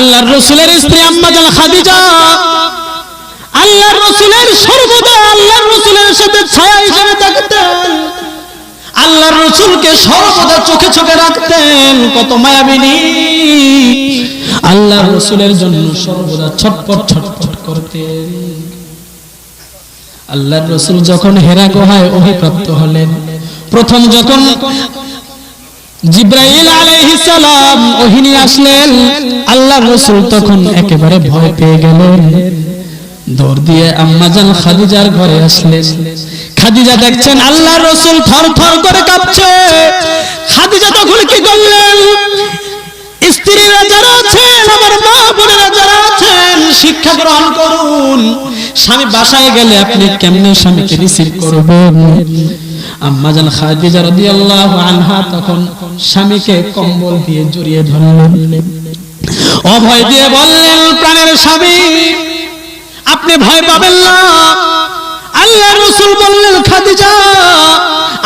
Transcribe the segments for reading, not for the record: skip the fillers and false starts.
আল্লাহর রাসূলের স্ত্রী আম্মা জান খাদিজা আল্লাহর রাসূলের সর্বদা আল্লাহর রাসূলের সাথে ছায়া হিসেবে থাকতেন, আল্লাহর রাসূলকে সর্বদা চোখে চোখে রাখতেন। কত মায়াবিনী, আল্লাহর রাসূলের জন্য সর্বদা ছটফট ছটফট করতেন। আল্লাহর রাসূল যখন হেরা গুহায় ওহীপ্রাপ্ত হলেন, প্রথম যখন জিবরাইল আলাইহিস সালাম ওহী নিয়ে আসলেন, আল্লাহর রাসূল তখন একেবারে ভয় পেয়ে গেলেন। দৌড় দিয়ে আম্মা জান খাদিজার ঘরে আসলেন। খাদিজা দেখছেন আল্লাহর রাসূল থরথর করে কাঁপছে। খাদিজা তখন কি করলেন, স্ত্রীরা যারা আছেন, আমার মা বোনেরা যারা আছেন, শিক্ষা গ্রহণ করুন। স্বামী বাসায় গেলে আপনি কেমনে স্বামীকে রিসিভ করবেন? আম্মা জান খাদিজা রাদিয়াল্লাহু আনহা তখন স্বামীকে কম্বল দিয়ে জড়িয়ে ধরলেন, অভয় দিয়ে বললেন, প্রাণের স্বামী আপনি ভয় পাবেন না। আল্লাহর রাসূল বললেন, খাদিজা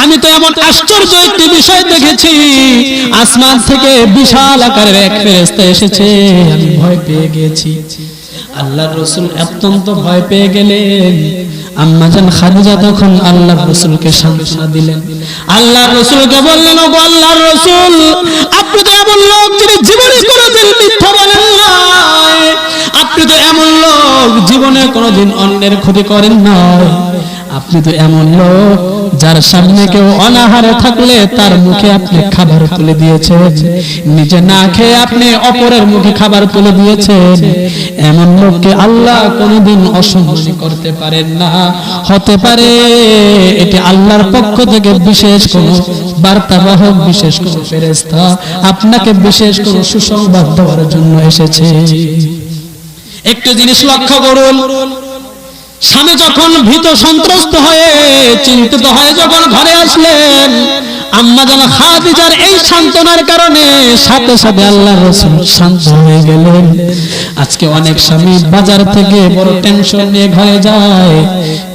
আমি তো এমন আশ্চর্য একটি বিষয় দেখেছি, আসমান থেকে বিশাল আকারের এক ফেরেশতা এসেছে, আমি ভয় পেয়ে গেছি। আল্লাহর রাসূল অত্যন্ত ভয় পেয়ে গেলেন। আম্মা জান খাদিজা তখন আল্লাহর রাসূলকে সান্ত্বনা দিলেন। আল্লাহর রাসূলকে বললেন, ও আল্লাহর রাসূল আপনি তো এমন লোক যিনি জীবনে কোনোদিন মিথ্যা বলেন না, আপনি তো এমন লোক জীবনে কোনোদিন অন্যের ক্ষতি করেন না, আপনি তো এমন লোক যার সামনে কেউ অনাহারে থাকলে তার মুখে আপনি খাবার তুলে দিয়েছেন, নিজে না খেয়ে আপনি অপরের মুখে খাবার তুলে দিয়েছেন। এমন লোককে আল্লাহ কোনোদিন অসম্মান করতে পারেন না। হতে পারে এটি আল্লাহর পক্ষ থেকে বিশেষ কোনো বার্তাবাহক, বিশেষ কোনো ফেরেশতা আপনাকে বিশেষ কোনো সুসংবাদ দেওয়ার জন্য এসেছে। একটু জিনিস লক্ষ্য করুন, স্বামী যখন ভীত সন্ত্রস্ত হয়ে চিন্তিত হয়ে যখন ঘরে আসলেন, আম্মা জান খাদিজার এই সান্ত্বনার কারণে সাথে সাথে আল্লাহর রাসূল শান্ত হয়ে গেলেন। আজকে অনেক স্বামী বাজার থেকে বড় টেনশন নিয়ে ঘরে যায়,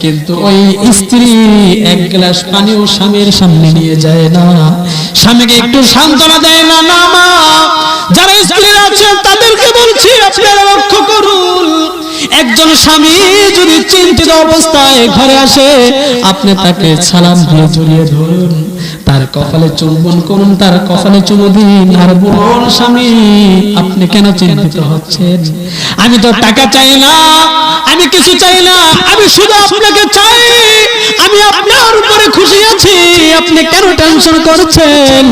কিন্তু ওই স্ত্রী এক গ্লাস পানিও স্বামীর সামনে নিয়ে যায় না, স্বামীকে একটু সান্ত্বনা দেয় না। না মা, যারা স্ত্রীরা আছেন তাদেরকে বলছি আপনারা লক্ষ্য করুন, একজন স্বামী যদি চিন্তিত অবস্থায় ঘরে আসে, আপনি তাকে সালাম দিয়ে জড়িয়ে ধরুন, তার কপালে চুম্বন করুন, তার কপালে চুমু দিন, আর বলুন, স্বামী আপনি কেন চিন্তিত হচ্ছেন? আমি তো টাকা চাই না, আমি কিছু চাই না, আমি শুধু আপনাকে চাই, আমি আপনার উপরে খুশি আছি, আপনি কেন টেনশন করছেন?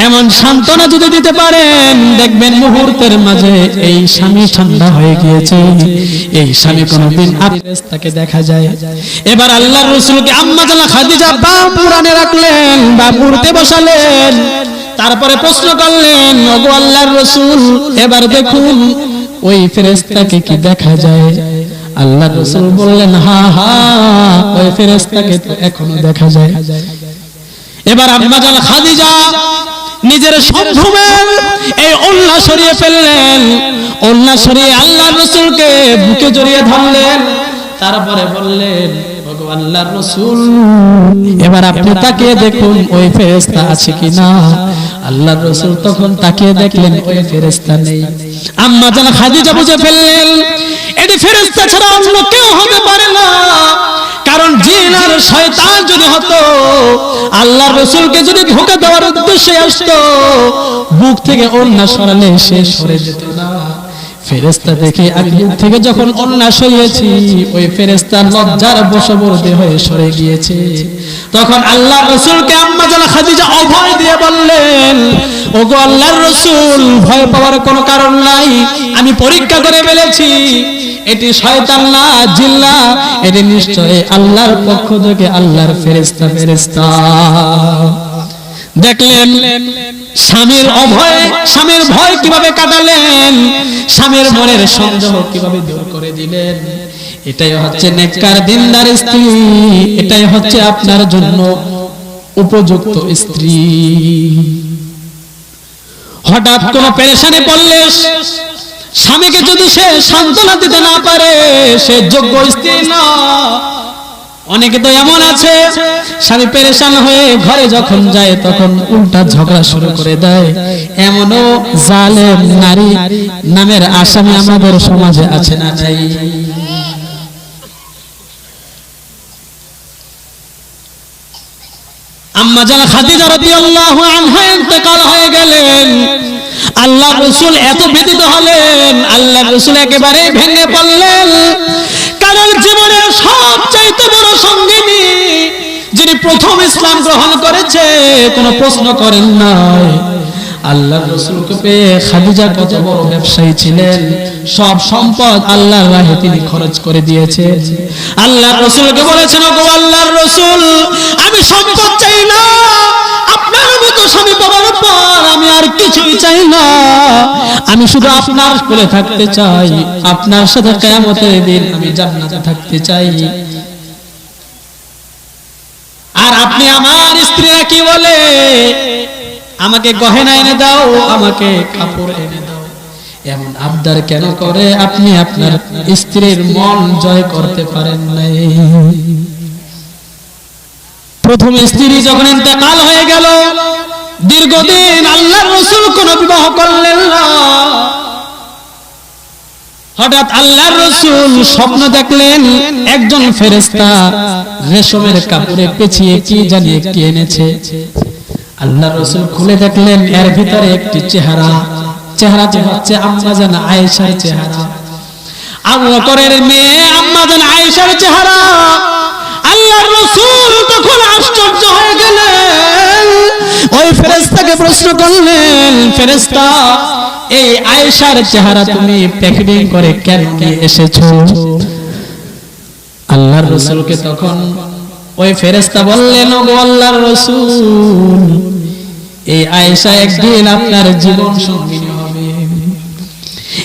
এমন সান্ত্বনা যদি দিতে পারেন, দেখবেন মুহূর্তের মাঝে এই স্বামী ঠান্ডা হয়ে গিয়েছে, এই স্বামী কোনদিন আপনাকে দেখা যায়। এবার আল্লাহর রাসূলকে আম্মা জান খাদিজা বাপুরানে রাখলেন, বাপুরতে বসালেন, তারপরে প্রশ্ন করলেন, ওগো আল্লাহর রাসূল এবার দেখুন ওই ফেরেশতাকে কি দেখা যায়? আল্লাহর রাসূল বললেন, হ্যাঁ হ্যাঁ ওই ফেরেশতাকে তো এখনো দেখা যায়। এবার আম্মা জান খাদিজা নিজের সম্ভ্রমের এই ওড়না সরিয়ে ফেললেন, ওড়না সরিয়ে আল্লাহর রাসূলকে বুকে জড়িয়ে ধরলেন, তারপরে বললেন, ওগো আল্লাহর রাসূল এবার আপনি তাকিয়ে দেখুন ওই ফেরেশতা আছে কিনা। আল্লাহর রাসূল তখন তাকিয়ে দেখলেন ওই ফেরেশতা নেই। আম্মা জান খাদিজা বুঝে ফেললেন এটি ফেরেশতা ছাড়া অন্য কেউ হতে পারে না, কারণ জিন আর শয়তান যদি হতো, আল্লাহর রাসূলকে যদি ধোঁকা দেওয়ার উদ্দেশ্যে আসতো, বুক থেকে ওড়না সরালে সে সরে যেত না। ফেরেশতা দেখে আমি বুক থেকে যখন ওড়না সরিয়েছি, ওই ফেরেশতা লজ্জার বশবর্তী হয়ে সরে গিয়েছে। তখন আল্লাহর রাসূলকে আম্মা জান খাদিজা অভয় দিয়ে বললেন, ওগো আল্লাহর রাসূল ভয় পাওয়ার কোনো কারণ নাই, আমি পরীক্ষা করে ফেলেছি, এটি শয়তান না, জিন না, এটি নিশ্চয় আল্লাহর পক্ষ থেকে আল্লাহর ফেরেশতা। ফেরেশতা দেখলেন স্বামীর অভয়, স্বামীর ভয় কিভাবে কাটালেন, স্বামীর মনের সন্দেহ কিভাবে দূর করে দিলেন। এটাই হচ্ছে নেককার দিনদার স্ত্রী, এটাই হচ্ছে আপনার জন্য উপযুক্ত স্ত্রী। হঠাৎ কোন পেরেশানি পড়লে স্বামীকে যদি সে সান্ত্বনা দিতে না পারে, সে যোগ্য স্ত্রী না। অনেকে তো এমন আছে স্বামী পেরেশান হয়ে ঘরে যখন যায় তখন উল্টা ঝগড়া শুরু করে দেয়। এমনও জালেম নারী নামের আসামি আমাদের সমাজে আছে না নাই? আম্মা জান খাদিজা রাদিয়াল্লাহু আনহা ইন্তেকাল হয়ে গেলেন। আল্লাহর রাসূল এত ব্যথিত হলেন, আল্লাহর রাসূল একেবারে ভেঙে পড়লেন। কারণ জীবনের সবচাইতে বড় সঙ্গিনী, যিনি প্রথম ইসলাম গ্রহণ করেছে, কোনো প্রশ্ন করেন নাই। আল্লাহর রাসূলকে পেয়ে খাদিজা কত বড় ব্যবসায়ী ছিলেন, সব সম্পদ আল্লাহর রাহে তিনি খরচ করে দিয়েছে। আল্লাহর রাসূলকে বলেছেন, ওগো আল্লাহর রাসূল, আমি সম্পদ চাই না, আপনার মতো স্বামী পাওয়ার পর আমি আর কিছুই চাই না, আমি শুধু আপনার কোলে থাকতে চাই, আপনার সাথে কিয়ামতের দিন আমি জান্নাতে থাকতে চাই। আর আপনি আমার স্ত্রীরা কি বলে, আমাকে গয়না এনে দাও, আমাকে কাপড় এনে দাও, এমন আবদার কেন করে? আপনি আপনার স্ত্রীর মন জয় করতে পারেন নাই। প্রথম স্ত্রী যখন ইন্তেকাল হয়ে গেল, দীর্ঘদিন আল্লাহর রাসূল কোনো বিবাহ করলেন না। হঠাৎ আল্লাহর রাসূল স্বপ্ন দেখলেন, একজন ফেরেশতা রেশমের কাপড়ে পেঁচিয়ে কি জানি একটি এনেছে। আল্লাহর রাসূল খুলে দেখলেন এর ভিতরে একটি চেহারাটি হচ্ছে আম্মা জান আয়েশার চেহারা, আবু বকরের মেয়ে আম্মা জান আয়েশার চেহারা। আল্লাহর রাসূল তখন আশ্চর্য হয়ে গেলেন, ওই ফেরেশতাকে প্রশ্ন করলেন, ফেরেশতা, এই আয়েশার চেহারা তুমি প্যাকেটিং করে কেন নিয়ে এসেছো? আল্লাহর রাসূলকে তখন ওই ফেরেশতা বললেন, ওগো আল্লাহর রাসূল, এই আয়েশা একদিন আপনার জীবন সঙ্গিনী হবে।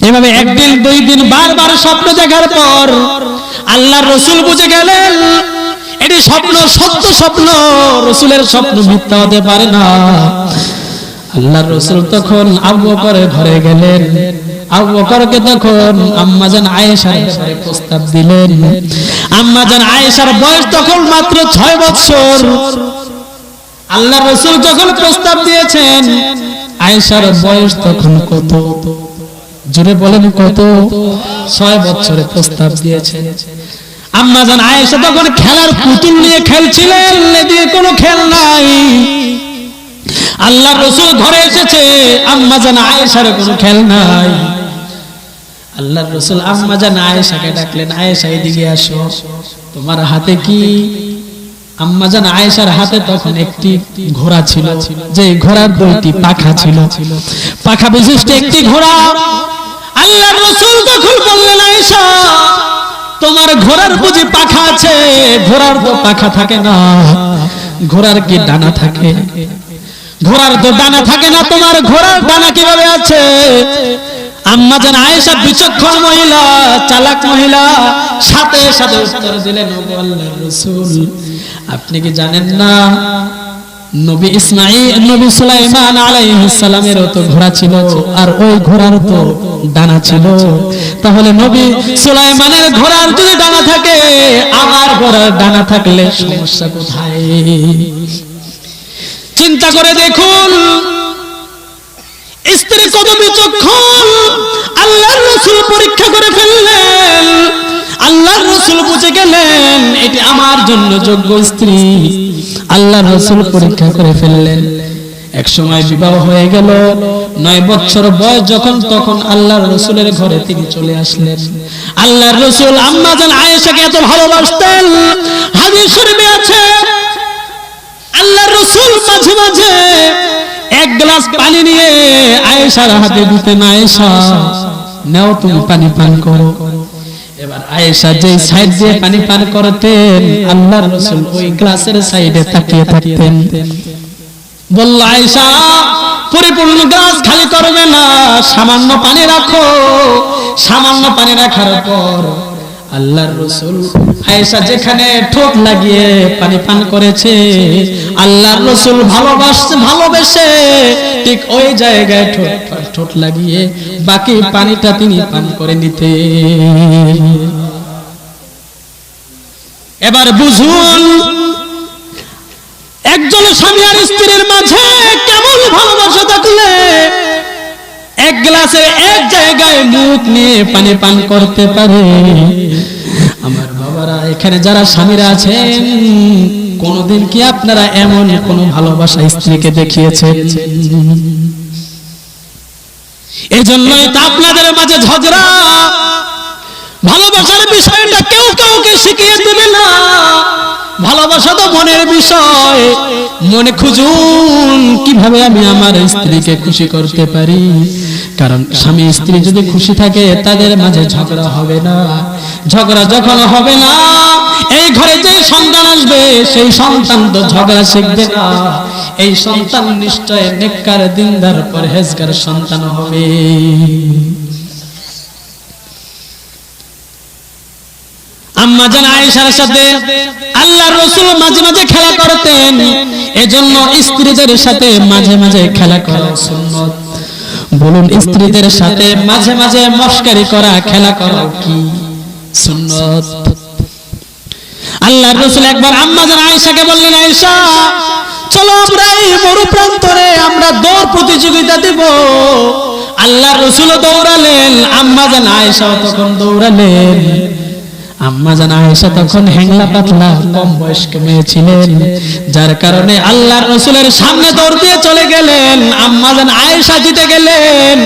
এভাবে একদিন দুই দিন বারবার স্বপ্ন দেখার পর আল্লাহর রাসূল বুঝে গেলেন এটি স্বপ্ন, সত্য স্বপ্ন, রাসূলের স্বপ্ন মিথ্যা হতে পারে না। আল্লাহর রাসূল তখন আবু বকরের ঘরে গেলেন। আবু বকরকে তখন আম্মা জান আয়েশার ব্যাপারে প্রস্তাব দিলেন। আম্মা জান আয়েশার বয়স তখন মাত্র 6 বছর। আল্লাহর রাসূল যখন প্রস্তাব দিয়েছেন, আয়েশার বয়স তখন কত? জোরে বলেন কত? 6 বছরে প্রস্তাব দিয়েছেন। আম্মা জান আয়েশা তখন খেলার পুতুল নিয়ে খেলছিলেন, এদিকে কোনো খেল নাই। আল্লাহর রাসূল ঘরে এসেছে, আম্মা জান আয়েশার কোনো খেল নাই। আল্লাহর রাসূল আম্মা জান আয়েশাকে ডাকলেন, আয়েশা এদিকে আসো, তোমার হাতে কি? আম্মা জান আয়েশার হাতে তখন একটি ঘোড়া ছিল, যে ঘোড়ার 2টি পাখা ছিল, পাখা বিশিষ্ট একটি ঘোড়া। আল্লাহর রাসূল তখন বললেন, আয়েশা, তোমার ঘোড়ার বুঝি পাখা আছে? ঘোড়ার তো পাখা থাকে না, ঘোড়ার কি ডানা থাকে? ঘোড়ার তো ডানা থাকে না, তোমার ঘোড়ার ডানা কিভাবে আছে? আম্মা জান আয়েশা বিচক্ষণ মহিলা, চালাক মহিলা, সাথে সাথে উত্তর দিলেন, ওগো আল্লাহর রাসূল, আপনি কি জানেন না নবী ইসমাঈল, নবী সুলাইমান আলাইহিস সালামেরও তো ঘোড়া ছিল, আর ওই ঘোড়ার তো ডানা ছিল। তাহলে নবী সুলাইমানের ঘোড়ার যদি ডানা থাকে, আমার ঘোড়ার ডানা থাকলে সমস্যা কোথায়? চিন্তা করে দেখুন স্ত্রী কত বিচক্ষণ। আল্লাহর রাসূল পরীক্ষা করে ফেললেন, আল্লাহর রাসূল বুঝে গেলেন এটি আমার জন্য যোগ্য স্ত্রী। আল্লাহর রাসূল পরীক্ষা করে ফেললেন। এক সময় বিবাহ হয়ে গেল, 9 বছর বয়স যখন, তখন আল্লাহর রাসূলের ঘরে তিনি চলে আসলেন। আল্লাহর রাসূল আম্মা জান আয়েশাকে এত ভালোবাসতেন, হাদিস শরীফে আছে আল্লাহর রাসূল মাঝে মাঝে 1 গ্লাস পানি নিয়ে আয়েশার হাতে দিতেন, আয়েশা নাও তুমি পানি পান করো। এবার আয়েশা যে সাইড দিয়ে পানি পান করতেন, আল্লাহর রাসূল ওই গ্লাসের সাইডে তাকিয়ে থাকতেন। বলল, আয়েশা, পরিপূর্ণ গ্লাস খালি করবে না, সামান্য পানি রাখো। সামান্য পানি রাখার পর আল্লাহর রাসূল আয়েশা যেখানে ঠোঁট লাগিয়ে পানি পান করেছে, আল্লাহর রাসূল ভালোবেসে ঠিক ওই জায়গায় ঠোঁট লাগিয়ে বাকি পানিটা তিনি পান করে নিতেন। এবার বুঝুন একজন স্বামী আর স্ত্রীর মাঝে কেমন ভালোবাসা থাকলে এক গ্লাসে এক জায়গায় মুখ নিয়ে পানি পান করতে পারে। আমার বাবারা, এখানে যারা স্বামীরা আছেন, কোনদিন কি আপনারা এমন কোন ভালোবাসা স্ত্রীকে দেখিয়েছেন? এজন্যই তো আপনাদের মাঝে ঝগড়া। ভালোবাসার বিষয়টা কেউ কাউকে শিখিয়ে দেবে না। ভালোবাসা তো মনের বিষয়। মনে খুঁজুন কিভাবে আমি আমার স্ত্রীকে খুশি করতে পারি। কারণ স্বামী স্ত্রী যদি খুশি থাকে তাদের মাঝে ঝগড়া হবে না। ঝগড়া যখন হবে না, এই ঘরে যে সন্তান আসবে সেই সন্তান তো ঝগড়া শিখবে না। এই সন্তান নিশ্চয় নেককার, দিনদার, পরহেজগার সন্তান হবে। আম্মা জান আয়েশার সাথে আল্লাহর রাসূল মাঝে মাঝে খেলা করতেন। এজন্য স্ত্রীদের সাথে মাঝে মাঝে খেলা করা সুন্নাত। বলুন, স্ত্রীদের সাথে মাঝে মাঝে মশকারি করা, খেলা করা কি সুন্নাত? আল্লাহর রাসূল একবার আম্মা জান আয়েশাকে বললেন, আয়েশা চলো আমরা এই মরু প্রান্তরে আমরা দৌড় প্রতিযোগিতা দেব। আল্লাহর রাসূল দৌড়ালেন, আম্মা জান আয়েশাও তখন দৌড়ালেন। আম্মা জান আয়েশা তখন হ্যাংলা পাতলা কম বয়স্ক মেয়ে ছিলেন, যার কারণে আল্লাহর রাসূলের সামনে দৌড় দিয়ে চলে গেলেন। আম্মা জান আয়েশা জিতে গেলেন,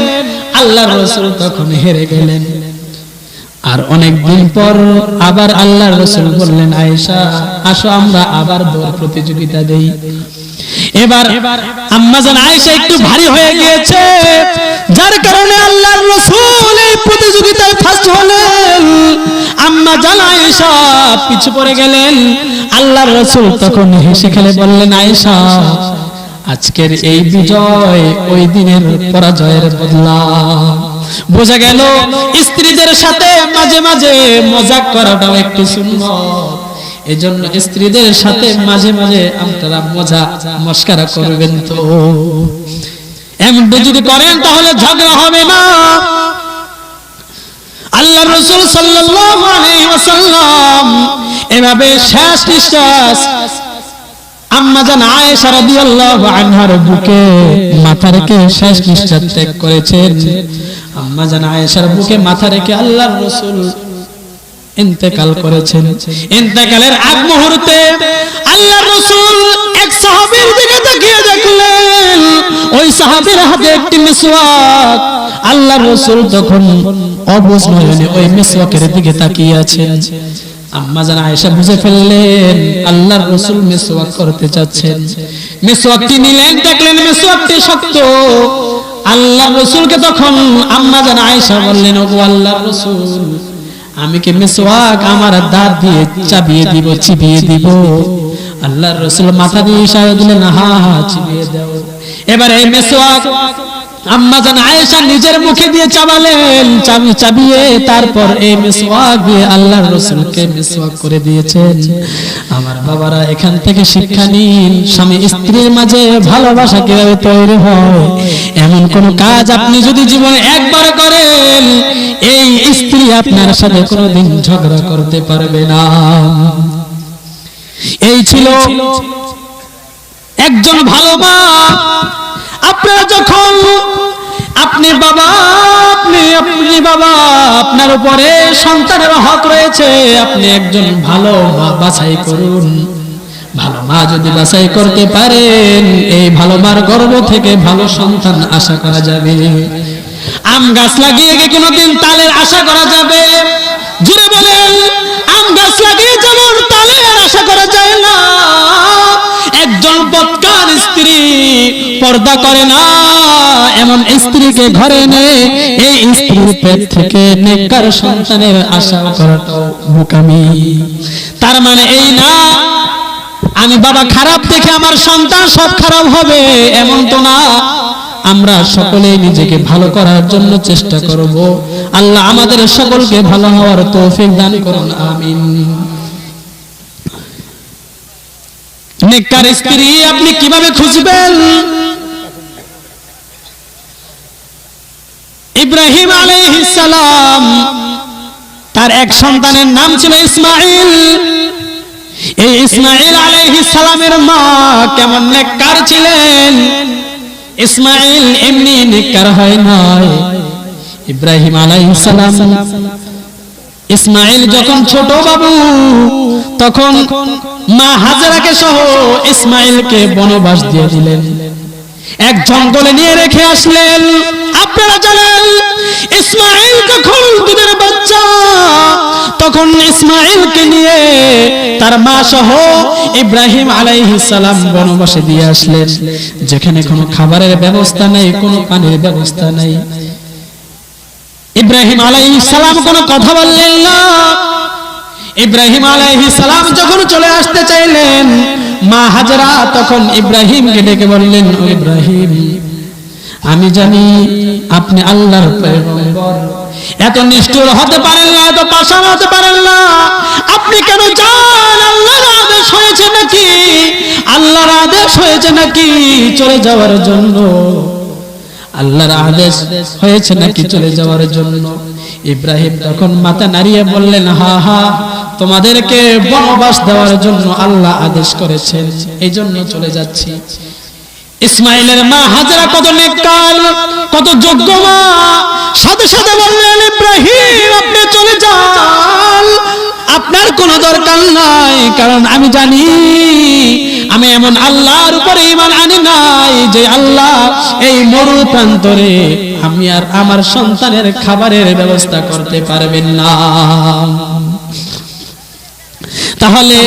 আল্লাহর রাসূল তখন হেরে গেলেন। আর অনেক দিন পর আবার আল্লাহর রাসূল বললেন, আয়েশা আসো আমরা আবার দৌড় প্রতিযোগিতা দেই। এবার আম্মা জান আয়েশা একটু ভারী হয়ে গিয়েছে, যার কারণে আল্লাহর রাসূল এই প্রতিযোগিতায় ফার্স্ট হলেন। আম্মা জান আয়েশা পিছু পড়ে গেলেন। আল্লাহর রাসূল তখন হেসে খেলে বললেন, আয়েশা আজকের এই বিজয় ওই দিনের পরাজয়ের বদলা। বোঝা গেল স্ত্রীদের সাথে মাঝে মাঝে মজাক করাটাও একটু সুন্নাত। এজন্য স্ত্রীদের সাথে মাঝে মাঝে আপনারা মজা মস্করা করবেন। তো এমন যদি করেন তাহলে ঝগড়া হবে না। আল্লাহর রাসূল সাল্লাল্লাহু আলাইহি ওয়াসাল্লাম এভাবে শেষ নিঃশ্বাস আম্মা জান আয়েশা রাদিয়াল্লাহু আনহার বুকে মাথা রেখে শেষ নিঃশ্বাস ত্যাগ করেছেন। আম্মা জান আয়েশার বুকে মাথা রেখে আল্লাহর রাসূল ইন্তেকাল করেছেন। ইন্তেকালের আগ মুহূর্তে আল্লাহর রাসূল এক সাহাবীর দিকে তাকিয়ে দেখলেন, ওই সাহাবীর হাতে একটি মিসওয়াক। আল্লাহর রাসূল তখন অবুঝ নয়নে ওই মিসওয়াকের দিকে তাকিয়ে আছেন। আম্মা জান আয়েশা বুঝে ফেললেন আল্লাহর রাসূল মিসওয়াক করতে চাচ্ছেন। মিসওয়াকটি নিলেন, দেখলেন মিসওয়াকটি শক্ত। আল্লাহর রাসূলকে তখন আম্মা জান আয়েশা বললেন, ওগো আল্লাহর রাসূল, আমি কি মিসওয়াক আমার দাঁত দিয়ে চাবিয়ে দিব, চিবিয়ে দিব? আল্লাহর রাসূল মাথা দিয়ে ইশারা দিলেন, হ্যাঁ চিবিয়ে দাও। এবার এই মিসওয়াক আম্মা জান আয়েশা নিজের মুখে দিয়ে চাবালেন, চাবিয়ে তারপর এই মিসওয়াক দিয়ে আল্লাহর রাসূলকে মিসওয়াক করে দিয়েছেন। আমার বাবারা, এখান থেকে শিক্ষা নিন, স্বামী স্ত্রীর মাঝে ভালোবাসা কিভাবে তৈরি হয়। এমন কোন কাজ আপনি যদি জীবনে একবার করেন, এই স্ত্রী আপনার সাথে কোনোদিন ঝগড়া করতে পারবে না। এই ছিল একজন ভালো মা। আপনারা যখন আপনি বাবা আপনার উপরে সন্তানের হক রয়েছে, আপনি একজন ভালো মা বাছাই করুন। ভালো মা যদি বাছাই করতে পারেন, এই ভালো মার গর্ভ থেকে ভালো সন্তান আশা করা যাবে। আম গাছ লাগিয়ে কি কোনোদিন তালের আশা করা যাবে? জুড়ে বলেন, আম গাছ লাগিয়ে যেমন তালের আশা করা যায় না, একজন বদকার স্ত্রী পর্দা করে না, এমন স্ত্রীকে ঘরে এনে এই স্ত্রীর পেট থেকে নেককার সন্তানের আশা করাটাও বোকামি। তার মানে এই না আমি বাবা খারাপ দেখে আমার সন্তান সব খারাপ হবে, এমন তো না। আমরা সকলেই নিজেকে ভালো করার জন্য চেষ্টা করব। আল্লাহ আমাদের সকলকে ভালো হওয়ার তৌফিক দান করুন, আমিন। নেককার স্ত্রী আপনি কিভাবে খুঁজবেন? ইব্রাহিম আলাইহিস সালাম, তার এক সন্তানের নাম ছিল ইসমাঈল। এই ইসমাঈল আলাইহিস সালামের মা কেমন নেককার ছিলেন। ইসমাঈল এমনি নেককার হয় নাই। ইব্রাহিম আলাইহিস সালাম ইসমাঈল যখন ছোট বাবু তখন মা হাজেরাকে সহ ইসমাঈলকে বনবাস দিয়ে দিলেন, এক জঙ্গলে নিয়ে রেখে আসলেন। আপনারা জানেন ইসমাঈল যখন দুধের বাচ্চা তখন ইসমাঈলকে নিয়ে তার মা সহ ইব্রাহিম আলাইহিস সালাম বনবাসে দিয়ে আসলেন, যেখানে কোনো খাবারের ব্যবস্থা নেই, কোনো পানির ব্যবস্থা নেই। ইব্রাহিম আলাইহিস সালাম কোনো কথা বললেন না। ইব্রাহিম আলাইহিস সালাম যখন চলে আসতে চাইলেন, মা হাজেরা তখন ইব্রাহিমকে ডেকে বললেন, ও ইব্রাহিম, আমি জানি আপনি আল্লাহর পয়গম্বর, এত নিষ্ঠুর হতে পারেন না, এত পাষাণ হতে পারেন না। আপনি কেন যান? আল্লাহর আদেশ হয়েছে নাকি? আল্লাহর আদেশ হয়েছে নাকি চলে যাওয়ার জন্য? আল্লাহর আদেশ হয়েছে নাকি চলে যাওয়ার জন্য? ইব্রাহিম তখন মাথা নাড়িয়ে বললেন, হা হা, তোমাদেরকে বনবাস দেওয়ার জন্য আল্লাহ আদেশ করেছেন, এই জন্য চলে যাচ্ছি। ইসমাঈলের মা হাজেরা কত নেককার, কত যোগ্য মা, সাথে সাথে বললেন, ইব্রাহিম আপনি চলে যান, আপনার কোনো দরকার নাই, কারণ আমি জানি আমি এমন আল্লাহর উপরে ঈমান আনি নাই যে আল্লাহ এই মরু প্রান্তরে আমি আর আমার সন্তানের খাবারের ব্যবস্থা করতে পারবেন না। তাহলে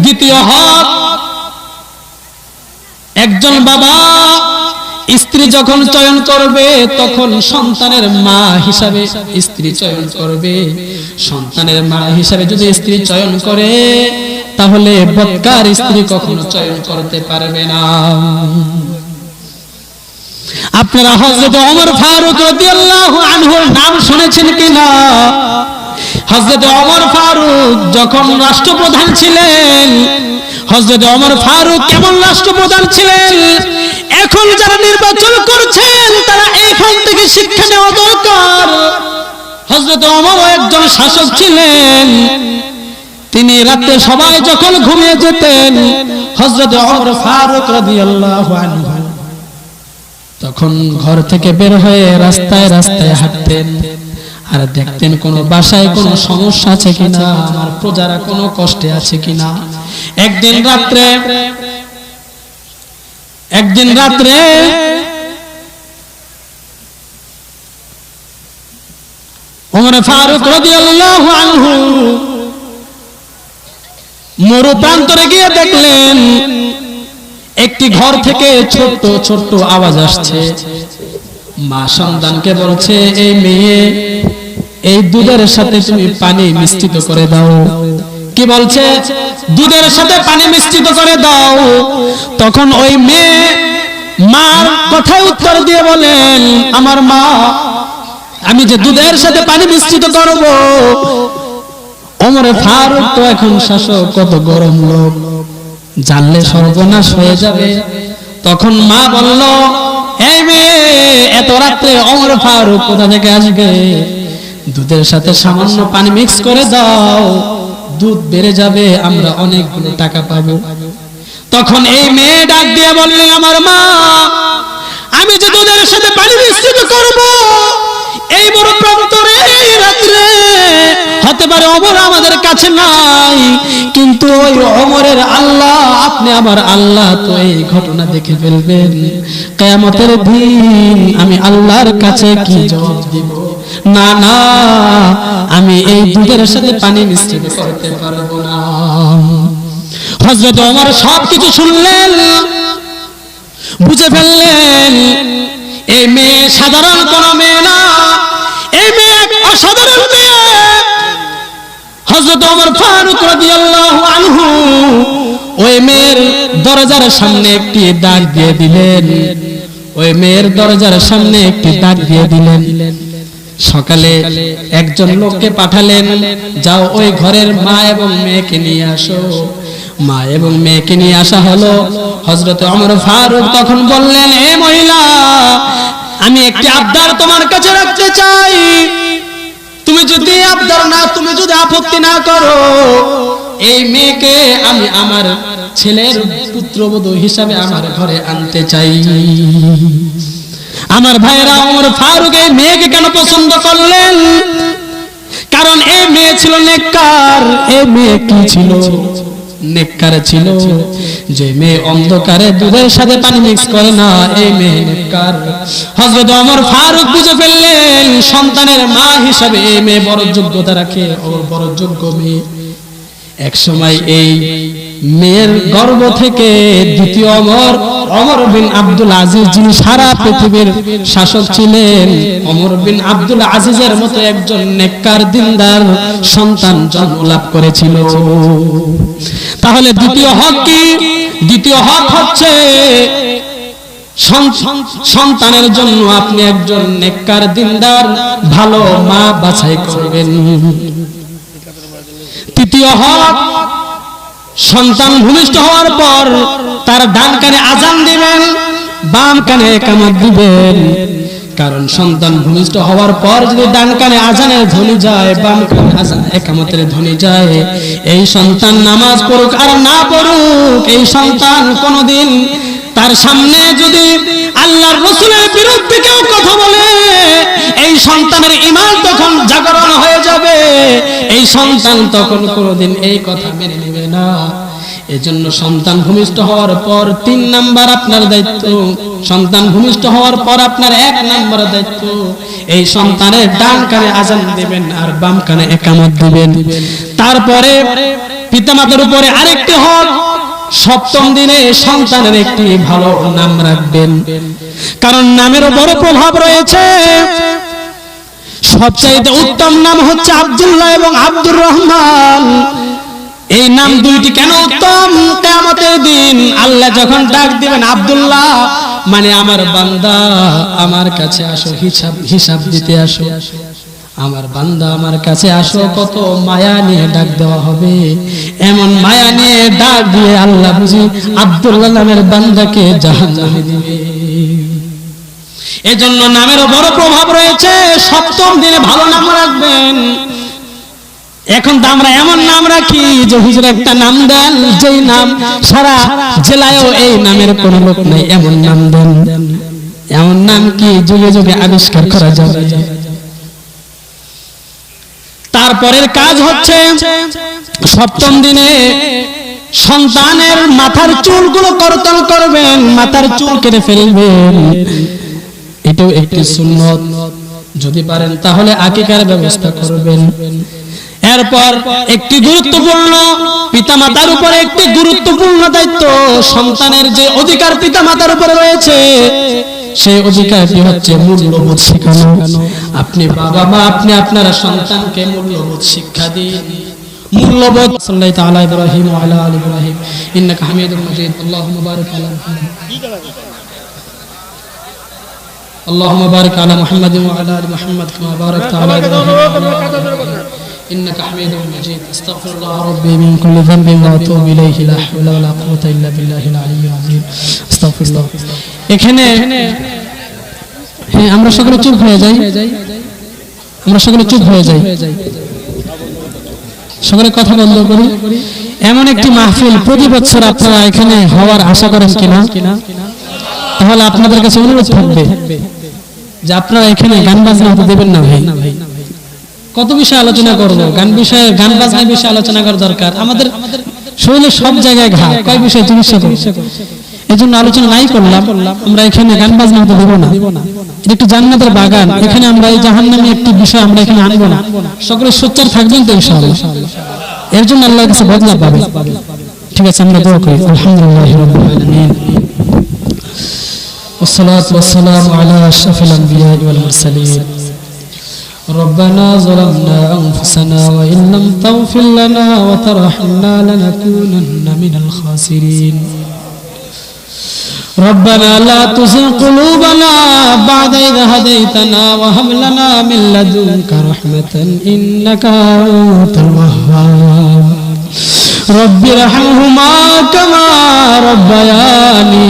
দ্বিতীয় হক, একজন বাবা স্ত্রী যখন চয়ন করবে তখন সন্তানের মা হিসাবে স্ত্রী চয়ন করবে। সন্তানের মা হিসাবে যদি স্ত্রী চয়ন করে তাহলে বদকার স্ত্রী কখনো চয়ন করতে পারবে না। আপনারা হযরত ওমর ফারুক রাদিয়াল্লাহু আনহুর নাম শুনেছেন কিনা? হযরত ওমর ফারুক যখন রাষ্ট্রপ্রধান ছিলেন, হযরত ওমর ফারুক কেমন রাষ্ট্রপ্রধান ছিলেন? এখন যারা নির্বাচন করছেন তারা এখান থেকে শিক্ষা নেওয়া দরকার। হযরত ওমর একজন শাসক ছিলেন। তিনি রাতে সবাই যখন ঘুমিয়ে যেতেন, হযরত ওমর ফারুক রাদিয়াল্লাহু আনহু তখন ঘর থেকে বের হয়ে রাস্তায় রাস্তায় হাঁটতেন আর দেখতেন কোন বাসায় কোনো সমস্যা আছে কিনা, আমার প্রজারা কোনো কষ্টে আছে কিনা। একদিন রাত্রে ওমর ফারুক রাদিয়াল্লাহু আনহু মরু প্রান্তরে গিয়ে দেখলেন একটি ঘর থেকে ছোট্ট ছোট্ট আওয়াজ আসছে। মা সন্তানকে বলছে, এই মেয়ে, এই দুধের সাথে তুমি পানি মিশ্রিত করে দাও। কি বলছে? দুধের সাথে পানি মিশ্রিত করে দাও। তখন ওই মেয়ে মার কথায় উত্তর দিয়ে বলেন, আমার মা, আমি যে দুধের সাথে পানি মিশ্রিত করব। ওমর ফারুক তো এখন শাসক, কত গরম লোক, জানলে সর্বনাশ হয়ে যাবে। তখন মা বলল, এই মেয়ে, এত রাত্রে ওমর ফারুক কোথা থেকে আসবে? দুধের সাথে সামান্য পানি মিক্স করে দাও, দুধ বেড়ে যাবে, আমরা অনেকগুলো টাকা পাবো। তখন এই মেয়ে ডাক দিয়ে বললেন, আমার মা, আমি যে দুধের সাথে পানি মিশ্রিত করব, এই বড় প্রান্তরে এই রাত্রে হতে পারে ওমর আমাদের কাছে নাই, কিন্তু ওই ওমরের আল্লাহ, আপনি আমার আল্লাহ, তো এই ঘটনা দেখে ফেলবেন। কিয়ামতের দিন আমি আল্লাহর কাছে কি জবাব দিব? না না, আমি এই দুধের সাথে পানি মিশ্রিত করতে পারবো না। হযরত ওমর সবকিছু শুনলেন, বুঝে ফেললেন এই মেয়ে সাধারণ কোন মেয়ে না, এই মেয়ে এক অসাধারণ মেয়ে। হযরত ওমর ফারুক রাদিয়াল্লাহু আনহু ওই মেয়ের দরজার সামনে একটি দাগ দিয়ে দিলেন। ওই মেয়ের দরজার সামনে একটি দাগ দিয়ে দিলেন। সকালে একজন লোককে পাঠালেন, যাও ওই ঘরের মা এবং মেয়েকে নিয়ে আসো। মা এবং মেয়েকে নিয়ে আসা হলো। হযরত ওমর ফারুক তখন বললেন, হে মহিলা, আমি একটি আবদার তোমার কাছে রাখতে চাই। তুমি যদি আপত্তি না করো এই মেয়েকে আমি আমার ছেলের পুত্রবধূ হিসাবে আমার ঘরে আনতে চাই। আমার ভাইরা ওমর ফারুক এই মেয়েকে কেন পছন্দ করলেন? কারণ এই মেয়ে ছিল নেককার। এই মেয়ে কি ছিল? নেককার ছিল। যে মেয়ে অন্ধকারে দুধের সাথে পানি মিক্স করে না, এই মেয়ে নেককার। হযরত ওমর ফারুক বুঝে ফেললেন সন্তানের মা হিসাবে এই মেয়ে বড় যোগ্যতা রাখে, ও বড় যোগ্য মেয়ে। এক সময় এই মেয়ের গর্ভ থেকে দ্বিতীয় ওমর বিন আব্দুল আজিজ, যিনি সারা পৃথিবীর শাসক ছিলেন, ওমর বিন আব্দুল আজিজের মতো একজন নেককার দিনদার সন্তান জন্ম লাভ করেছিল। তাহলে দ্বিতীয় হক কি? দ্বিতীয় হক হচ্ছে সন্তানের জন্য আপনি একজন নেককার দিনদার ভালো মা বাছাই করবেন। তৃতীয় হক, সন্তান ভূমিষ্ঠ হওয়ার পর তার ডান কানে আজান দিবেন, বাম কানে ইকামত দিবেন। কারণ সন্তান ভূমিষ্ঠ হওয়ার পর যদি ডান কানে আজানের ধ্বনি যায়, বাম কানে আজান ইকামতের ধ্বনি যায়, এই সন্তান নামাজ পড়ুক আর না পড়ুক, এই সন্তান কোনোদিন তার সামনে যদি আল্লাহর রাসূলের বিরুদ্ধে কেউ কথা বলে, এই সন্তানের ঈমান তখন জাগরণ হয়ে যাবে। এই সন্তান তখন কোনোদিন এই কথা মেনে নেবে না। এজন্য সন্তান ভূমিষ্ঠ হওয়ার পর 3 নাম্বার আপনার দায়িত্ব। সন্তান ভূমিষ্ঠ হওয়ার পর আপনার 1 নাম্বার দায়িত্ব, এই সন্তানের ডান কানে আজান দিবেন আর বাম কানে ইকামত দিবেন। তারপরে পিতামাতার উপরে আরেকটি হক, সপ্তম দিনে সন্তানের একটি ভালো নাম রাখবেন। কারণ নামেরও বড় প্রভাব রয়েছে। সবচেয়ে উত্তম নাম হচ্ছে আব্দুল্লাহ এবং আব্দুর রহমান। এই নাম দুইটি কেন উত্তম? কিয়ামতের দিন আল্লাহ যখন ডাক দিবেন, আব্দুল্লাহ মানে আমার বান্দা আমার কাছে আসো, হিসাব দিতে আসো, আমার বান্দা আমার কাছে আসো, কত মায়া নিয়ে ডাক দেওয়া হবে। এমন মায়া নিয়ে ডাক দিয়ে আল্লাহ বুঝি আব্দুল্লাহ নামের বান্দাকে জাহান্নামে দিবে। এজন্য নামেরও বড় প্রভাব রয়েছে। সপ্তম দিনে ভালো নাম রাখবেন। এখন তো আমরা এমন নাম রাখি যে হুজুর একটা নাম দেন, যেই নাম সারা জেলায়ও এই নামের কোন লোক নাই, এমন নাম দেন। এমন নাম কি যুগে যুগে আবিষ্কার করা যাবে? তারপরের কাজ হচ্ছে সপ্তম দিনে সন্তানের মাথার চুলগুলো কর্তন করবেন, মাথার চুল কেটে ফেলবেন। এটাও একটি সুন্নত। যদি পারেন তাহলে আকিকার ব্যবস্থা করবেন। এরপর একটি গুরুত্বপূর্ণ, পিতামাতার উপরে একটি গুরুত্বপূর্ণ দায়িত্ব, সন্তানের যে অধিকার পিতামাতার উপরে রয়েছে সেই অধিকারটি হচ্ছে মূল্যবোধ শেখানো। আপনি বাবা মা, আপনি আপনার সন্তানকে মূল্যবোধ শিক্ষা দিন। মূল্যবোধ। সাল্লাল্লাহু তাআলা ইব্রাহিম ওয়া আলা আলি ইব্রাহিম ইন্নাকা হামিদুম মাজিদ। আল্লাহুম্মা বারিক আলা মুহাম্মাদ, اللهم بارك على محمد وعلى ال محمد كما باركت على ابراهيم انك حميد مجيد. استغفر الله ربي من كل ذنب واتوب اليه لا حول ولا قوه الا بالله العلي العظيم. استغفر الله. এখানে আমরা সকলে চুপ হয়ে যাই, আমরা সকলে চুপ হয়ে যাই, সকলে কথা বন্ধ করি। এমন একটি মাহফিল প্রতি বছর আপনারা এখানে হওয়ার আশা করেন কিনা? তাহলে আপনাদের কাছে অনুরোধ থাকবে যে আপনারা এখানে গান বাজনা হতে দেবেন না ভাই। কত বিষয় আলোচনা করবো, গান বাজনা বিষয়ে আলোচনা করার দরকার। আমাদের শরীরে সব জায়গায় ঘা, কয় বিষয়ে চিকিৎসা করবো, এজন্য আলোচনা নাই করলাম। আমরা এখানে গান বাজনা হতে দেবো না। এটা একটু জান্নাতের বাগান, এখানে আমরা এই জাহান্নামী একটি বিষয় আমরা এখানে আনবো না। সকলে সোচ্চার থাকবেন তো ইনশাআল্লাহ। এর জন্য আল্লাহর কাছে বদলা পাবে। ঠিক আছে, আমরা দোয়া করি। আলহামদুলিল্লাহি রাব্বিল আলামিন, والصلاة والسلام على أشرف الأنبياء والمرسلين. ربنا ظلمنا أنفسنا وإن لم تغفر لنا وترحمنا لنكونن من الخاسرين. ربنا لا تزغ قلوبنا بعد إذ هديتنا وهب لنا من لدنك رحمة إنك أنت الوهاب. رب ارحمهما كما ربياني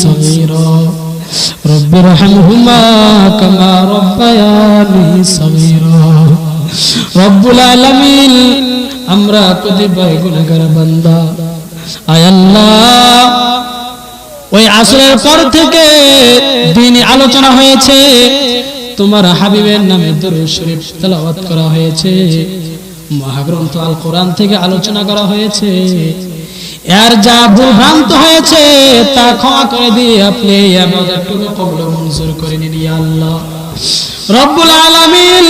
صغيرا. رب ارحمهما كما ربياني صغيرا. رب العالمين আমরা কতিপয় গুনাহগার বান্দা। আয় আল্লাহ, ওই আসরের পর থেকে দ্বীনি আলোচনা হয়েছে, তোমার হাবিবের নামে দরুদ শরীফ তেলাওয়াত করা হয়েছে, মহাগ্রন্থ আল কোরআন থেকে আলোচনা করা হয়েছে। এর যা ভুলভ্রান্ত হয়েছে তা ক্ষমা করে দিয়ে আপনি ইবাদতটুকু কবুল ও মঞ্জুর করে নিন ইয়া আল্লাহ রব্বুল আলামিন।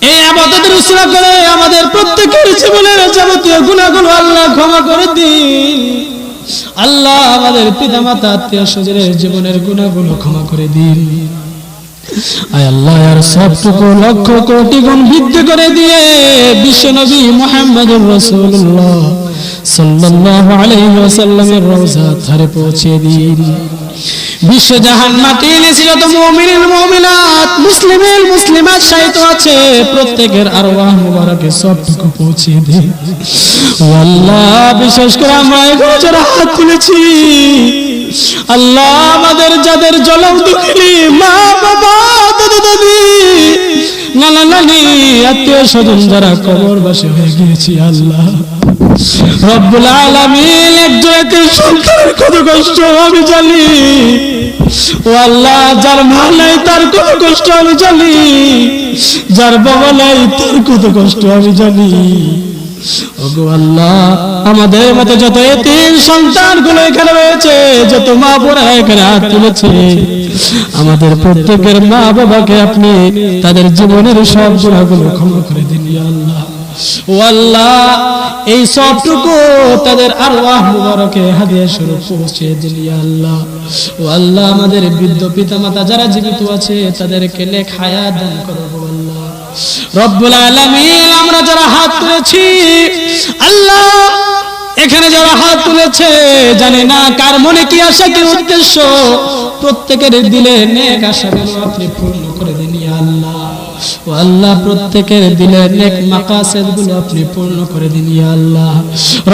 এই ইবাদতের উসিলা করে আমাদের প্রত্যেকের জীবনের যাবতীয় গুনাহগুলো আল্লাহ ক্ষমা করে দিন। আল্লাহ আমাদের পিতামাতা আত্মীয় স্বজনের জীবনের গুনাহগুলো ক্ষমা করে দিন। আয় আল্লাহ, আর সবটুকু লক্ষ কোটি গুণ বৃদ্ধি করে দিয়ে বিশ্বনবী মুহাম্মদুর রাসূলুল্লাহ সাল্লাল্লাহু আলাইহি ওয়াসাল্লামের রওজা ধারে পৌঁছে দিন। বিশ্ব জাহান মাটি নিচে যত মুমিন মুমিনাত মুসলিমের মুসলিমাত শাহিদ আছে প্রত্যেকের আরওয়াহ মুবারকে সবটুকু পৌঁছে দিন। ও আল্লাহ, বিশেষ করে আমরা এখানে যারা হাত তুলেছি, আল্লাহ আমাদের যাদের জলম দুঃখী মা বাবা দাদা দাদি নানা নানি আত্মীয় স্বজন যারা কবরবাসী হয়ে গিয়েছি, আল্লাহ রব্বুল আলামিন, একজনের সন্তানের কত কষ্ট আমি জানি। ও আল্লাহ, যার মা নাই তার কত কষ্ট আমি জানি, যার বাবা নাই তার কত কষ্ট আমি জানি। ওগো আল্লাহ, আমাদের মতো যত এতিম সন্তানগুলো এখানে রয়েছে, যত মা বোনেরা এখানে হাত তুলেছে, আমাদের প্রত্যেকের মা বাবাকে আপনি তাদের জীবনের সব গুনাহগুলো ক্ষমা করে দিন ইয়া আল্লাহ। ও আল্লাহ, এই সবটুকু তাদের আরওয়াহ মুবারকে হাদিয়া স্বরূপ পৌঁছে দিন ইয়া আল্লাহ। ও আল্লাহ, আমাদের বৃদ্ধ পিতামাতা যারা জীবিত আছে তাদেরকে নেক হায়াত দান করো আল্লাহ রব্বুল আলামিন। আমরা যারা হাত তুলেছি, আল্লাহ এখানে যারা হাত তুলেছে, জানি না কার মনে কি আশা কি উদ্দেশ্য, প্রত্যেকের দিলে নেক আশাগুলো আপনি পূর্ণ করে দিন ইয়া আল্লাহ। ও আল্লাহ, প্রত্যেকের দিলে নেক মাকাসিদগুলো আপনি পূর্ণ করে দিন ইয়া আল্লাহ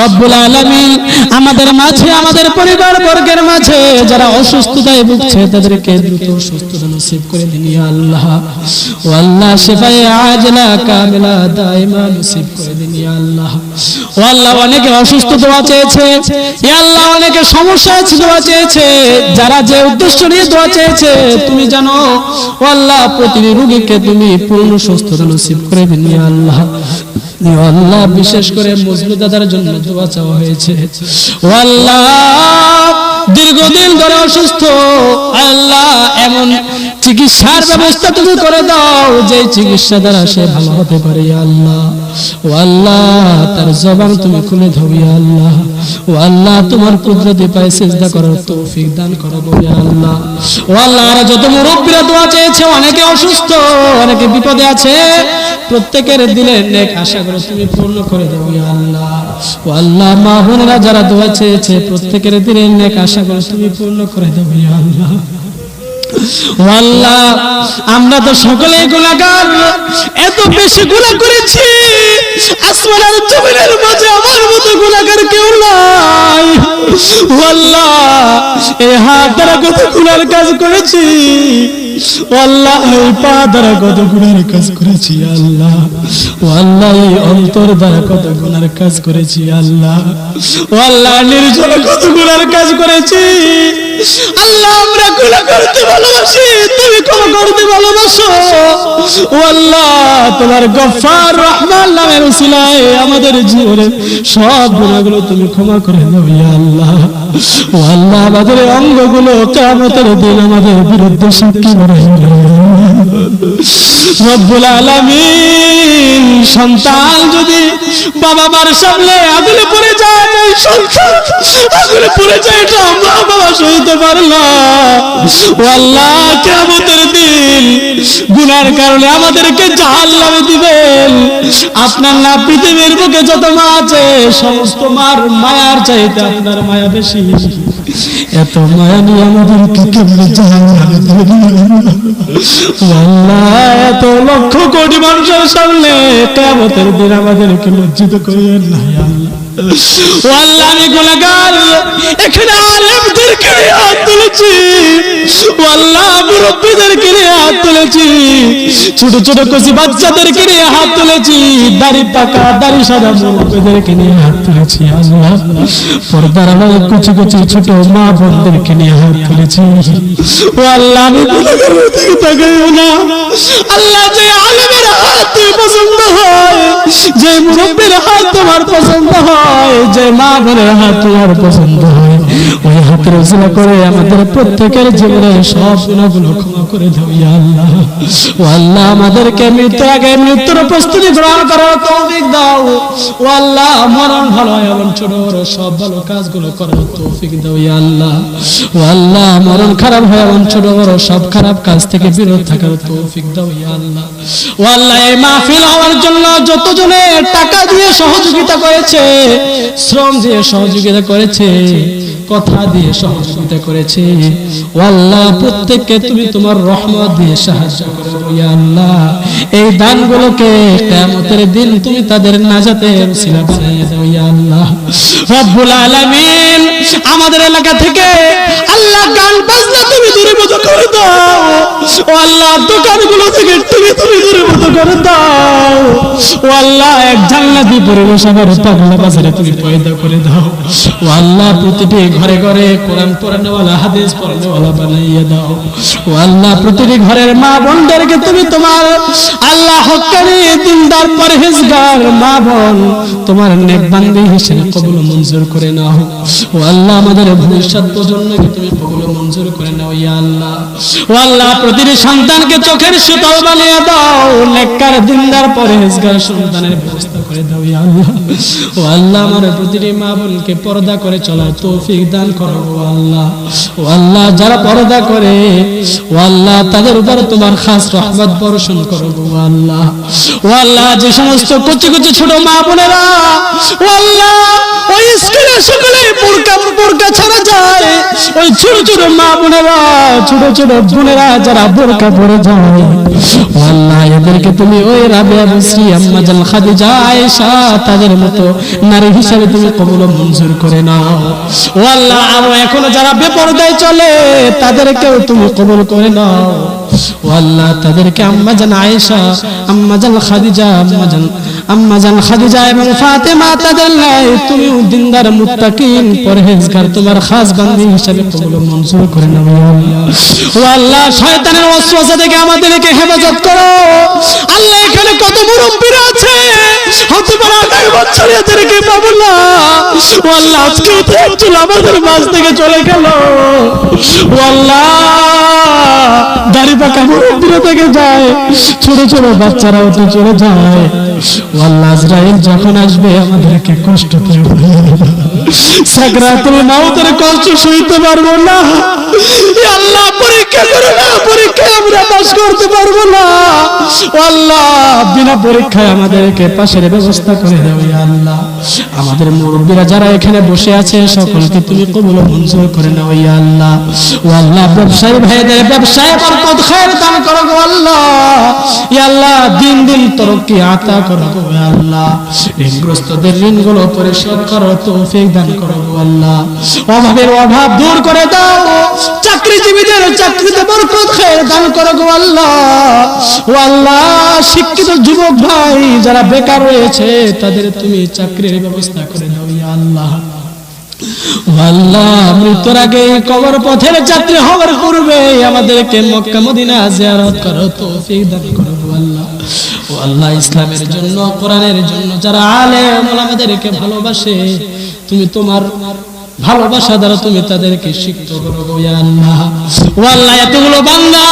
রব্বুল আলামিন। আমাদের মাঝে, আমাদের পরিবার বর্গের মাঝে যারা অসুস্থতায় ভুগছে তাদেরকে দ্রুত সুস্থতা নসিব করে দিন ইয়া আল্লাহ। ও আল্লাহ, শিফায়ে আজলা কামিলা দাইমা নসিব করে দিন ইয়া আল্লাহ। ও আল্লাহ, অনেকে অসুস্থ দোয়া চেয়েছে ইয়া আল্লাহ, অনেকে সমস্যা আছে দোয়া চেয়েছে, যারা যে উদ্দেশ্য নিয়ে দোয়া চেয়েছে তুমি জানো। ও আল্লাহ, প্রতিটি রোগীকে তুমি পূর্ণ সুস্থতা নসিব করে দিন ইয়া আল্লাহ। ও আল্লাহ, বিশেষ করে মজলুম দাদার জন্য দোয়া চাওয়া হয়েছে। ও আল্লাহ, দীর্ঘদিন ধরে অসুস্থ, আল্লাহ এমন চিকিৎসার ব্যবস্থা তুমি করে দাও যে চিকিৎসা দ্বারা সে ভালো হতে পারে ইয়া আল্লাহ। ও আল্লাহ, তার জবান তুমি খুলে দাও ইয়া আল্লাহ। ও আল্লাহ, তোমার কুদরতে পায়ে সিজদা করার তৌফিক দান করো ইয়া আল্লাহ। ও আল্লাহ, আর যত মুরব্বিরা দোয়া চেয়েছে, অনেকে অসুস্থ, অনেকে বিপদে আছে, প্রত্যেকের দিলের নেক আশাগুলো তুমি পূর্ণ করে দাও ইয়া আল্লাহ। ও আল্লাহ, মা বোনেরা যারা দোয়া চেয়েছে, প্রত্যেকের দিলের নেক আশাগুলো তুমি পূর্ণ করে দাও ইয়া আল্লাহ। ও আল্লাহ, আমরা তো সকলেই গুনাহগার, এত বেশি গুনাহ করেছি, আসমান আর জমিনের মাঝে আমার মতো গুনাহগার কেউ নাই। ও আল্লাহ, এই হাত দ্বারা কত গুনার কাজ করেছি, ও আল্লাহ এই পা দ্বারা কত গুনার কাজ করেছি আল্লাহ। ও আল্লাহ, এই অন্তর দ্বারা কত গুনার কাজ করেছি আল্লাহ। ও আল্লাহ, নির্জনে কত গুনার কাজ করেছি আল্লাহ। আমরা গুনাহ করতে ভালোবাসি, তুমি ক্ষমা করতে ভালোবাসো। ও আল্লাহ, তোমার গফফার রহমান নামের উসিলায় আমাদের জীবনের সব গুনাহগুলো তুমি ক্ষমা করে দাও ইয়া আল্লাহ। ও আল্লাহ, আমাদের অঙ্গগুলো কিয়ামতের দিন আমাদের বিরুদ্ধে সাক্ষী বলে রব্বুল আলামিন। সন্তান যদি বাবা মার সামনে আগুনে পড়ে যায়, সন্তান আগুনে পড়ে যায়, এটা আমরা বাবা সইতে পারলাম। ও আল্লাহ, কিয়ামতের দিন গুনার কারণে আমাদেরকে জাহান্নামে দিবেন। আপনার না পৃথিবীর বুকে যত মা আছে, সমস্ত মার মায়ার চাইতে আপনার মায়া বেশি। এত মায়া নিয়ে আমাদেরকে কেমনে জাহান্নামে দিবেন আল্লাহ। এত লক্ষ কোটি মানুষের সামনে কিয়ামতের দিন আমাদেরকে লজ্জিত করিয়েন না আল্লাহ। ও আল্লাহ আমি গুনাহগার, এখানে আলেমদেরকে হাত তুলেছি, ও আল্লাহ মুরব্বিদেরকে হাত তুলেছি, ছোট ছোট কচি বাচ্চাদেরকে নিয়ে হাত তুলেছি, দাড়ি পাকা দাড়ি সাদা মুরব্বিদেরকে নিয়ে হাত তুলেছি। আল্লাহ পর্দার আড়ালে কুচি কুচি ছোট মা বোনদেরকে নিয়ে হাত তুলেছি। ও আল্লাহ আমি গুনাহগারের দিকে তাকাইও না। আল্লাহ যে আলেমের হাত পছন্দ হয়, যে মুরব্বির হাত তোমার পছন্দ হয়, যে মা বোনের হাত তোমার পছন্দ হয়, ওই হাতের উসিলা করে আমাদের প্রত্যেকের জীবনের সব গুনাহগুলো ক্ষমা করে দাও ইয়া আল্লাহ। ও আল্লাহ আমাদেরকে মৃত্যুর আগে মৃত্যুর প্রস্তুতি গ্রহণ করার তৌফিক দাও। ও আল্লাহ মরণ ভালো এবং ছোট বড় সব ভালো কাজগুলো করার তৌফিক দাও ইয়া আল্লাহ। ও আল্লাহ মরণ খারাপ হয় এবং ছোট বড় সব খারাপ কাজ থেকে বিরত থাকার তৌফিক দাও ইয়া আল্লাহ। ও আল্লাহ এই মাহফিল হওয়ার জন্য যতজনে টাকা দিয়ে সহযোগিতা করেছে, শ্রম দিয়ে সহযোগিতা করেছে, কথা দিয়ে সহযোগিতা করেছে, ও আল্লাহ প্রত্যেককে তুমি তোমার রহমত দিয়ে সাহায্য করো ইয়া আল্লাহ। এই দানগুলোকে কিয়ামতের দিন তুমি তাদের নাজাতের উসিলা বানিয়ে দাও ইয়া আল্লাহ। রব্বুল আলামিন আমাদের এলাকা থেকে আল্লাহ গান বাজনা তুমি দূরীভূত করে দাও। ও আল্লাহ দোকানগুলো থেকে তুমি দূরীভূত করে দাও। ও আল্লাহ এক জান্নাতি পরিবেশ আমার পাগলা বাজারে তুমি পয়দা করে দাও। ও আল্লাহ প্রতিটি ঘরে ঘরে কোরআন পড়ানোওয়ালা হাদিস পড়ানোওয়ালা বানাইয়ে দাও। ও আল্লাহ প্রতিটি ঘরের মা বোনদেরকে তুমি তোমার আল্লাহ হক্কানি দিনদার পরহেজগার মা বোন তোমার নেক বান্দি হিসেবে কবুল মঞ্জুর করে নাও। ও আল্লাহ আমাদের ভবিষ্যৎ প্রজন্মকে তুমি কবুল মঞ্জুর করে নাও ইয়া আল্লাহ। ও আল্লাহ প্রতিটি সন্তানকে চোখের শীতল বানিয়ে দাও, নেককার দিনদার পরহেজগার সন্তানের ব্যবস্থা করে দাও ইয়া আল্লাহ। ও আল্লাহ আমার প্রতিটি মা বোনকে পর্দা করে চলার তৌফিক দান করো ও আল্লাহ। ও আল্লাহ যারা পর্দা করে ও আল্লাহ তাদের উপর তোমার খাস রহমত বর্ষণ করো ও আল্লাহ। ও আল্লাহ যে সমস্ত কুচি কুচি ছোট মা বোনেরা ও আল্লাহ ওই স্কুলে সকলে বোরকা ছাড়া যায়, ওই ছোট ছোট মা বোনেরা ছোট ছোট বোনেরা যারা বোরকা পরে যায়, ও আল্লাহ এদেরকে তুমি ওই রাবিয়া বিসরি আম্মা জান খাদিজা আয়েশা তাদের মতো নারী হিসেবে তুমি কবুল মঞ্জুর করে নাও। ও আল্লাহ আরো এখনো যারা বেপরদায় চলে তাদেরকেও তুমি কবুল করে নাও। ও আল্লাহ তাদেরকে আম্মা জান আয়েশা, আম্মা জান খাদিজা, আম্মা জান খাদিজা এবং ফাতেমা তাদের লাই তুমি দিনদার মুত্তাকিন পরহেজগার তোমার খাস বান্দি হিসেবে কবুল মঞ্জুর করে নাও ইয়া আল্লাহ। ও আল্লাহ শয়তানের ওয়াসওয়াসা থেকে আমাদেরকে হেফাজত করো। আল্লাহ এখানে কত মুরব্বিরা আছে হতে পারে আগামী বছর এদেরকে পাবো না। ও আল্লাহ আজকে তো একজন আমাদের মাঝ থেকে চলে গেল। ও আল্লাহ দাড়ি পাকা মুরব্বিরা থেকে যায়, ছোট ছোট বাচ্চারাও তো চলে যায়। ও আল্লাহ আজরাইল যখন আসবে আমাদেরকে কষ্ট দেবে, সাকরাতুল মাউতের কষ্ট সইতে পারবো না। ইয়া আল্লাহ পরীক্ষা করো না, পরীক্ষায় আমরা পাস করতে পারবো না। ও আল্লাহ বিনা পরীক্ষায় আমাদেরকে পাশের ব্যবস্থা করে দাও ইয়া আল্লাহ। আমাদের মুরব্বিরা যারা এখানে বসে আছে সকলকে তুমি কবুল মঞ্জুর করে নাও ইয়া আল্লাহ। ও আল্লাহ ব্যবসায়ী ভাইদের ব্যবসায় বরকত খায়ের দান করো গো আল্লাহ। ইয়া আল্লাহ দিন দিন তরক্কি আতা করো গো আল্লাহ। ঋণগ্রস্তদের ঋণগুলো পরিশোধ করো, তৌফিক দান করো গো আল্লাহ। অভাবের অভাব দূর করে দাও, চাকরিজীবীদের চাকরিতে বরকত খায়ের দান করো গো আল্লাহ। ও আল্লাহ শিক্ষিত যুবক ভাই যারা বেকার রয়েছে তাদের তুমি চাকরির ব্যবস্থা করে দাও ইয়া আল্লাহ। ও আল্লাহ মৃত্যুর আগে কবর পথের যাত্রী হওয়ার পূর্বে আমাদেরকে মক্কা মদিনা জিয়ারত করো, তৌফিক দান করো গো আল্লাহ। ও আল্লাহ ইসলামের জন্য কোরআনের জন্য যারা আলেম ওলামাদেরকে ভালোবাসে তুমি তোমার ভালোবাসা দ্বারা তুমি তাদেরকে শিক্ষিত করো গো ইয়া আল্লাহ। ও আল্লাহ এতগুলো বান্দা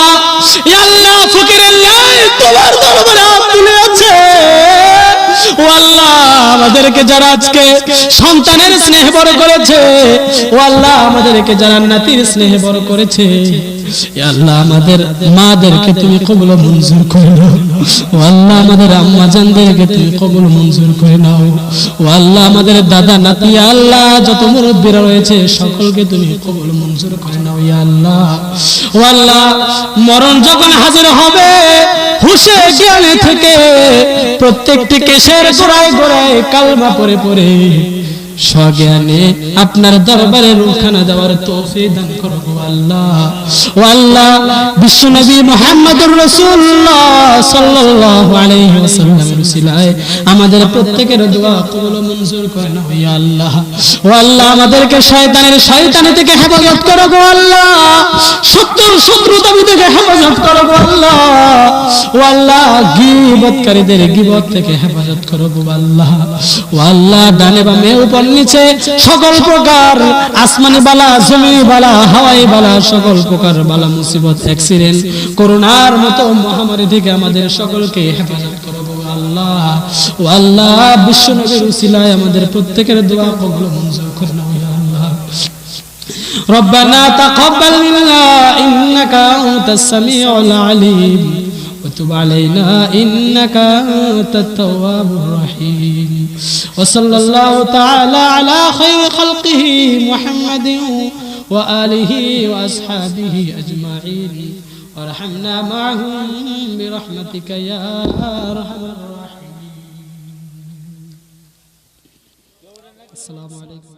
ইয়া আল্লাহ ফকিরের লাই তোমার দরবারে হাত তুলে আছে। ও আল্লাহ আমাদেরকে যারা আজকে সন্তানের স্নেহ বড় করেছে, ও আল্লাহ আমাদেরকে যারা নাতির স্নেহ বড় করেছে, ইয়া আল্লাহ আমাদের মাদেরকে তুমি কবুল ও মঞ্জুর করে নাও ও আল্লাহ আমাদের আম্মা জানদেরকে তুমি কবুল মঞ্জুর করে নাও ও আল্লাহ আমাদের দাদা নাতি আল্লাহ যত মুরব্বিরা রয়েছে সকলকে তুমি কবুল মঞ্জুর করে নাও ইয়া আল্লাহ ও আল্লাহ মরণ যখন হাজির হবে হুশে জ্ঞানে থেকে প্রত্যেকটি কেশের গোড়ায় গোড়ায় কালমা পড়ে পড়ে সজ্ঞানে আপনার দরবারে রুখানা দেওয়ার তৌফিক দান করো গো আল্লাহ ও আল্লাহ বিশ্বনবী মুহাম্মদুর রাসূলুল্লাহ সাল্লাল্লাহু আলাইহি ওয়াসাল্লামের উসিলায় আমাদের প্রত্যেকের দোয়া কবুল মঞ্জুর করে নাও ইয়া আল্লাহ ও আল্লাহ আমাদেরকে শয়তানি থেকে হেফাজত করো গো আল্লাহ শত্রুর শত্রুতামি থেকে হেফাজত করো গো আল্লাহ ও আল্লাহ গীবতকারীদের গীবত থেকে হেফাজত করো গো আল্লাহ ও আল্লাহ ডানে বামে উপর নিচে সকল প্রকার আসমানি বালা জমিনি বালা হাওয়াই বালা সকল প্রকার বালা মুসিবত অ্যাক্সিডেন্ট করোনার মতো মহামারী থেকে আমাদের সকলকে হেফাজত করো গো আল্লাহ ও আল্লাহ বিশ্বনবীর উসিলায় আমাদের প্রত্যেকের দোয়া কবুল মঞ্জুর করে নাও ইয়া আল্লাহ ربنا تقبل منا إنك أنت السميع العليم وتب علينا إنك أنت التواب الرحيم وصلى الله تعالى على خير خلقه محمد وآله وأصحابه أجمعين وارحمنا معهم برحمتك يا أرحم الراحمين. السلام عليكم.